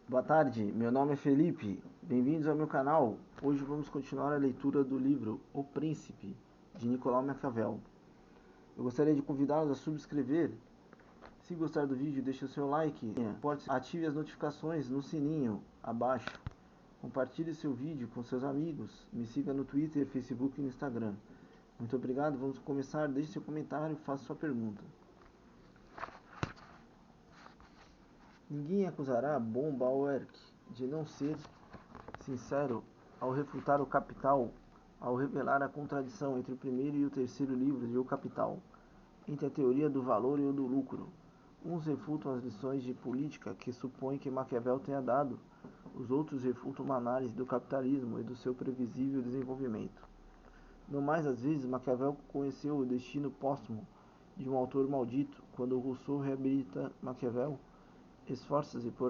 Boa tarde, meu nome é Felipe, bem-vindos ao meu canal. Hoje vamos continuar a leitura do livro O Príncipe, de Nicolau Maquiavel. Eu gostaria de convidá-los a subscrever. Se gostar do vídeo, deixe o seu like, ative as notificações no sininho abaixo, compartilhe seu vídeo com seus amigos, me siga no Twitter, Facebook e no Instagram. Muito obrigado, vamos começar, deixe seu comentário, faça sua pergunta. Ninguém acusará Bauerk de não ser sincero ao refutar o Capital, ao revelar a contradição entre o primeiro e o terceiro livro de O Capital, entre a teoria do valor e o do lucro. Uns refutam as lições de política que supõem que Maquiavel tenha dado, os outros refutam uma análise do capitalismo e do seu previsível desenvolvimento. No mais às vezes, Maquiavel conheceu o destino póstumo de um autor maldito, quando Rousseau reabilita Maquiavel. Esforça-se por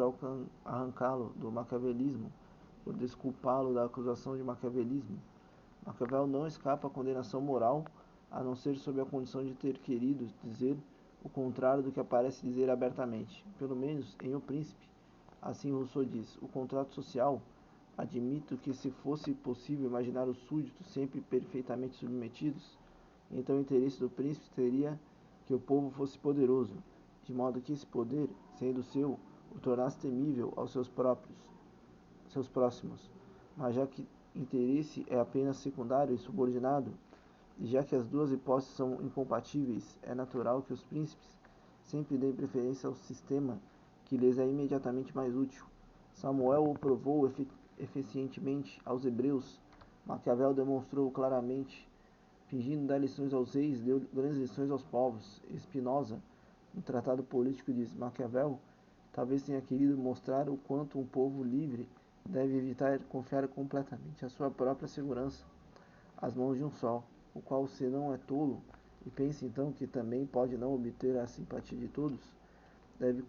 arrancá-lo do maquiavelismo, por desculpá-lo da acusação de maquiavelismo. Maquiavel não escapa à condenação moral, a não ser sob a condição de ter querido dizer o contrário do que aparece dizer abertamente, pelo menos em O Príncipe. Assim Rousseau diz: o contrato social, admito que se fosse possível imaginar os súditos sempre perfeitamente submetidos, então o interesse do príncipe seria que o povo fosse poderoso, de modo que esse poder, sendo seu, o tornasse temível aos seus próximos. Mas já que interesse é apenas secundário e subordinado, e já que as duas hipóteses são incompatíveis, é natural que os príncipes sempre deem preferência ao sistema que lhes é imediatamente mais útil. Samuel o provou eficientemente aos hebreus. Maquiavel demonstrou claramente. Fingindo dar lições aos reis, deu grandes lições aos povos. Spinoza, no tratado político, diz: Maquiavel talvez tenha querido mostrar o quanto um povo livre deve evitar confiar completamente a sua própria segurança às mãos de um só, o qual, se não é tolo, e pensa então que também pode não obter a simpatia de todos, deve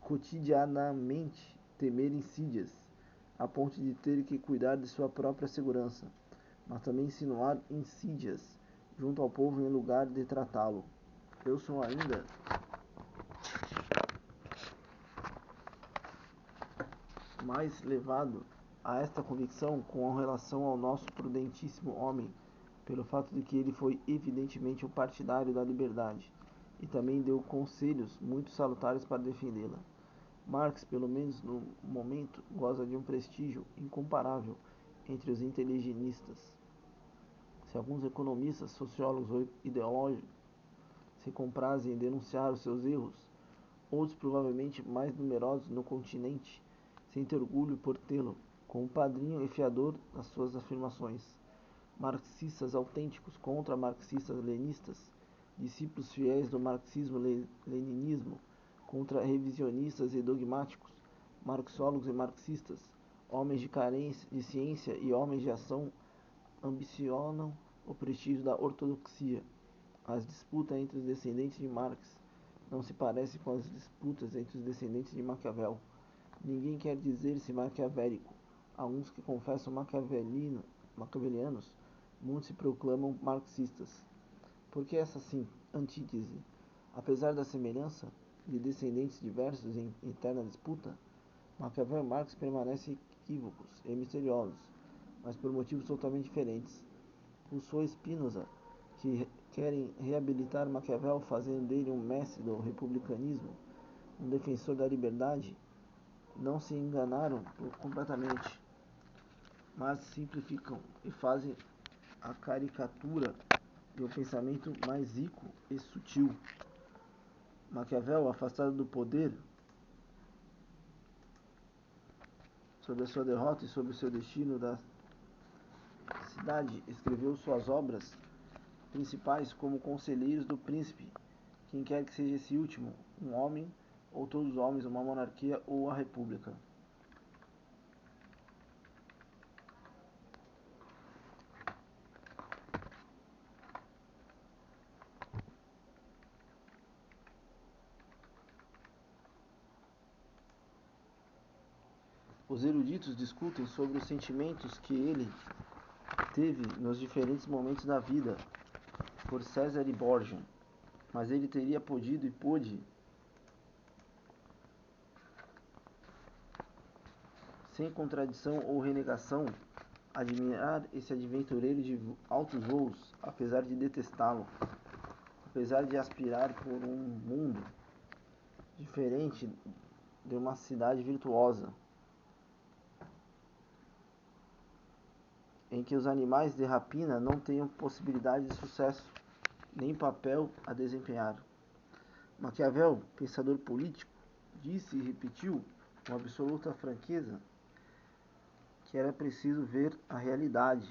cotidianamente temer insídias, a ponto de ter que cuidar de sua própria segurança, mas também insinuar insídias junto ao povo em lugar de tratá-lo. Eu sou ainda mais levado a esta convicção com relação ao nosso prudentíssimo homem, pelo fato de que ele foi evidentemente um partidário da liberdade, e também deu conselhos muito salutares para defendê-la. Marx, pelo menos no momento, goza de um prestígio incomparável entre os inteligenistas. Se alguns economistas, sociólogos ou ideólogos se comprazem em denunciar os seus erros, outros, provavelmente mais numerosos no continente, sentem orgulho por tê-lo como padrinho e fiador das suas afirmações. Marxistas autênticos contra marxistas-leninistas, discípulos fiéis do marxismo-leninismo contra revisionistas e dogmáticos, marxólogos e marxistas, homens de ciência e homens de ação ambicionam o prestígio da ortodoxia. As disputas entre os descendentes de Marx não se parecem com as disputas entre os descendentes de Maquiavel. Ninguém quer dizer-se maquiavélico. Há uns que confessam maquiavelianos, muitos se proclamam marxistas. Por que essa antítese? Apesar da semelhança de descendentes diversos em eterna disputa, Maquiavel e Marx permanecem equívocos e misteriosos, mas por motivos totalmente diferentes. Rousseau e Spinoza, que querem reabilitar Maquiavel fazendo dele um mestre do republicanismo, um defensor da liberdade, não se enganaram completamente, mas simplificam e fazem a caricatura de um pensamento mais rico e sutil. Maquiavel, afastado do poder, sobre a sua derrota e sobre o seu destino da cidade, escreveu suas obras principais como conselheiros do príncipe, quem quer que seja esse último, um homem ou todos os homens, uma monarquia ou a república. Os eruditos discutem sobre os sentimentos que ele teve nos diferentes momentos da vida por Cesare Borgia, mas ele teria podido e pôde sem contradição ou renegação, admirar esse aventureiro de altos voos, apesar de detestá-lo, apesar de aspirar por um mundo diferente de uma cidade virtuosa, em que os animais de rapina não tenham possibilidade de sucesso, nem papel a desempenhar. Maquiavel, pensador político, disse e repetiu com absoluta franqueza que era preciso ver a realidade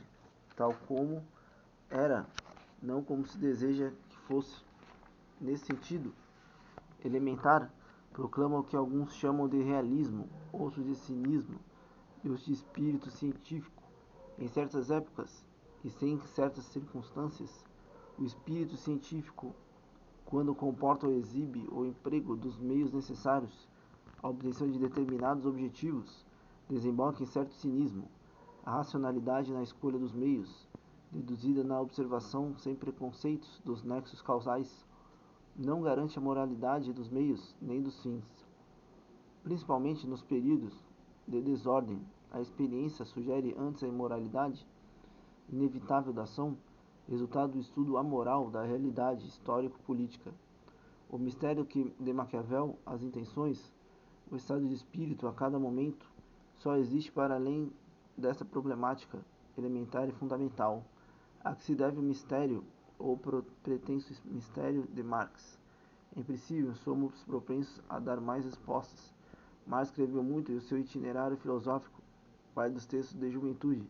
tal como era, não como se deseja que fosse. Nesse sentido, Elementar proclama o que alguns chamam de realismo, outros de cinismo e os de espírito científico. Em certas épocas e sem certas circunstâncias, o espírito científico, quando comporta ou exibe o emprego dos meios necessários à obtenção de determinados objetivos, desemboca em certo cinismo. A racionalidade na escolha dos meios, deduzida na observação sem preconceitos dos nexos causais, não garante a moralidade dos meios nem dos fins. Principalmente nos períodos de desordem, a experiência sugere antes a imoralidade inevitável da ação, resultado do estudo amoral da realidade histórico-política. O mistério que de Maquiavel, as intenções, o estado de espírito a cada momento, só existe para além dessa problemática elementar e fundamental, a que se deve o mistério ou pretenso mistério de Marx. Em princípio, somos propensos a dar mais respostas. Marx escreveu muito e o seu itinerário filosófico vai dos textos de juventude,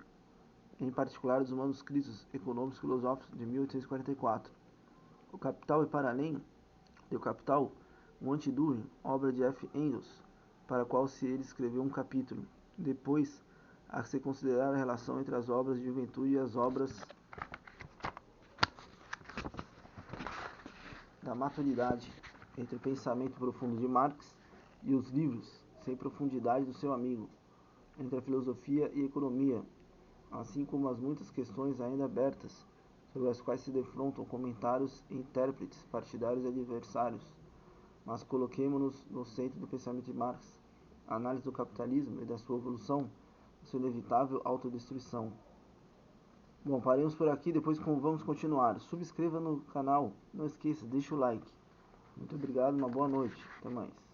em particular dos manuscritos econômicos filosóficos de 1844. O Capital e para além do Capital, um antidúvio, obra de F. Engels, para a qual se ele escreveu um capítulo. Depois, há que se considerar a relação entre as obras de juventude e as obras da maturidade, entre o pensamento profundo de Marx e os livros sem profundidade do seu amigo, entre a filosofia e a economia, assim como as muitas questões ainda abertas, sobre as quais se defrontam comentários e intérpretes partidários e adversários. Mas coloquemo-nos no centro do pensamento de Marx, a análise do capitalismo e da sua evolução, a sua inevitável autodestruição. Bom, paremos por aqui, depois vamos continuar. Subscreva no canal, não esqueça, deixa o like. Muito obrigado, uma boa noite, até mais.